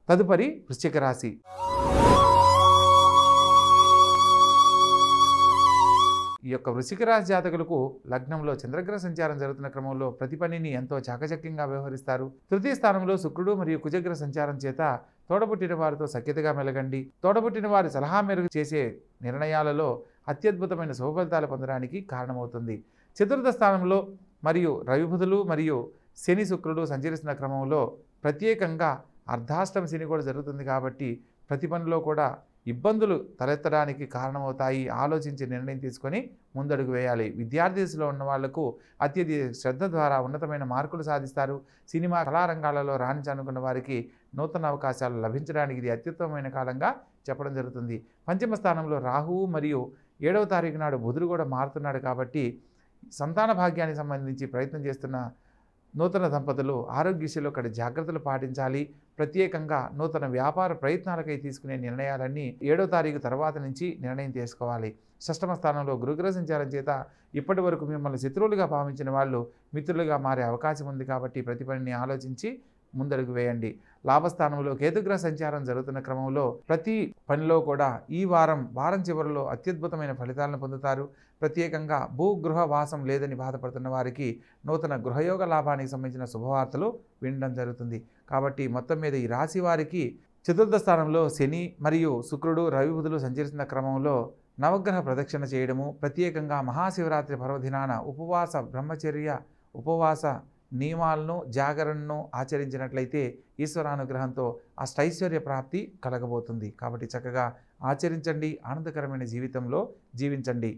తదుపరి వృశ్చిక రాశి. ఈ యొక్క వృశ్చిక రాశి జాతకులకు లగ్నంలో చంద్రగ్రహ సంచారం జరుగుతున్న క్రమంలో ప్రతి పనిని ఎంతో చాకచక్యంగా వ్యవహరిస్తారు. తృతీయ స్థానంలో శుక్రుడు మరియు కుజగ్రహ సంచారం చేత తోడబుట్టిన వారితో సఖ్యతగా మెలగండి. తోడబుట్టిన వారి సలహా మేరకు చేసే నిర్ణయాలలో అత్యద్భుతమైన శుభఫలితాలు పొందడానికి కారణమవుతుంది. చతుర్థ స్థానంలో మరియు రవి బుధులు మరియు శని శుక్రుడు సంచరిస్తున్న క్రమంలో ప్రత్యేకంగా అర్ధాష్టమ శని కూడా జరుగుతుంది కాబట్టి ప్రతి పనిలో కూడా ఇబ్బందులు తలెత్తడానికి కారణమవుతాయి. ఆలోచించి నిర్ణయం తీసుకొని ముందడుగు వేయాలి. విద్యార్థి దశలో ఉన్న వాళ్లకు అత్యధిక శ్రద్ధ ద్వారా ఉన్నతమైన మార్కులు సాధిస్తారు. సినిమా కళారంగాలలో రాణించాలనుకున్న వారికి నూతన అవకాశాలు లభించడానికి ఇది అత్యుత్తమమైన కాలంగా చెప్పడం జరుగుతుంది. పంచమ స్థానంలో రాహువు మరియు 7వ తారీఖు నాడు బుధుడు కూడా మారుతున్నాడు కాబట్టి సంతాన భాగ్యానికి సంబంధించి ప్రయత్నం చేస్తున్న నూతన దంపతులు ఆరోగ్యశీలో ఇక్కడ జాగ్రత్తలు పాటించాలి. ప్రత్యేకంగా నూతన వ్యాపార ప్రయత్నాలకై తీసుకునే నిర్ణయాలన్నీ 7వ తారీఖు తర్వాత నుంచి నిర్ణయం తీసుకోవాలి. షష్టమ స్థానంలో గురుగ్రహ సంచారం చేత ఇప్పటి వరకు మిమ్మల్ని శత్రువులుగా భావించిన వాళ్ళు మిత్రులుగా మారే అవకాశం ఉంది కాబట్టి ప్రతి పనిని ఆలోచించి ముందడుగు వేయండి. లాభస్థానంలో కేతుగ్రహ సంచారం జరుగుతున్న క్రమంలో ప్రతి పనిలో కూడా ఈ వారం చివరిలో అత్యద్భుతమైన ఫలితాలను పొందుతారు. ప్రత్యేకంగా భూగృహ వాసం లేదని బాధపడుతున్న వారికి నూతన గృహయోగ లాభానికి సంబంధించిన శుభవార్తలు వినడం జరుగుతుంది. కాబట్టి మొత్తం మీద ఈ రాశి వారికి చతుర్థ స్థానంలో శని మరియు శుక్రుడు రవి బుధులు సంచరిస్తున్న క్రమంలో నవగ్రహ ప్రదక్షిణ చేయడము, ప్రత్యేకంగా మహాశివరాత్రి పర్వదినాన బ్రహ్మచర్య ఉపవాస నియమాలను జాగరణను ఆచరించినట్లయితే ఈశ్వరానుగ్రహంతో అష్టైశ్వర్య ప్రాప్తి కలగబోతుంది. కాబట్టి చక్కగా ఆచరించండి. ఆనందకరమైన జీవితంలో జీవించండి.